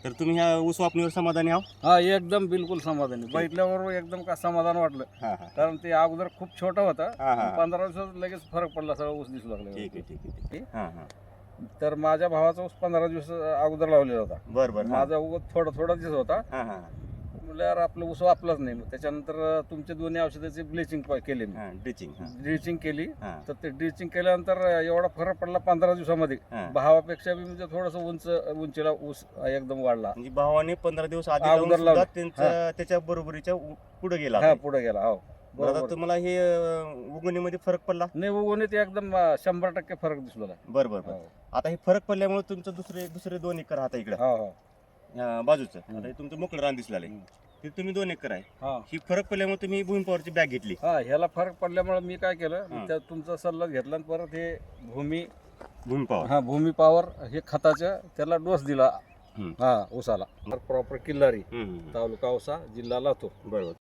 तर तुम्ही ह्या ऊस वापणीवर समाधानी आहात? हा एकदम बिलकुल समाधानी. बघितल्यावर एकदम का समाधान वाटलं. हा हा कारण ते अगोदर खूप छोटा होता. हा, हा. 15 दिवसात लगेच फरक पडला, सगळं ऊस दिसू लागला. ठीक आहे ठीक आहे ठीक आहे. हा हा तर माझ्या भावाचा ऊस 15 दिवस अगोदर लावलेला होता. बर बर. हा माझा ऊस थोडा दिवस होता. हा हा म्हणलं यार आपलं ऊस वापलाच नाही. मग त्याच्यानंतर तुमचे दोन्ही औषधाची ब्लिचिंग केली मी. हा ड्रिचिंग. हा ड्रिचिंग केली. हा तर ते ड्रिचिंग केल्यानंतर एवढा फरक पडला 15 दिवसामध्ये. हा. भावापेक्षा बी म्हणजे थोडंसं उंचीला ऊस एकदम वाढला. म्हणजे भावाने 15 दिवस आधी अगोदर लावून सुद्धा लावलं. त्यांच्या त्याच्या बरोबरीच्या पुढे गेला हा आहे. पुढे गेला. हो बरं, आता बरोबर. तुम्हाला हे उगवणीमध्ये फरक पडला? नाही उगवणीत एकदम 100% फरक दिसला. बरं बरं बरं. हो आता हे फरक पडल्यामुळे तुमचं दुसरे 2 एकर हात इकडे हो हो. बाजूचं. हम्म. आता हे तुमचं मोकळं रान दिसलं आहे. ते तुम्ही 2 एकर आहे. हा ही फरक पडल्यामुळे तुम्ही भूमी पॉवरची बॅग घेतली. हा ह्याला फरक पडल्यामुळे मी काय केलं, हा. त्या तुमचा सल्ला घेतला आणि परत हे भूमी भूमी पॉवर. हा भूमी पॉवर हे खताच्या त्याला डोस दिला. हम्म. हा ऊसाला प्रॉपर किल्लारी हम्म. तालुका औसा जिल्हा लातूर. बरोबर.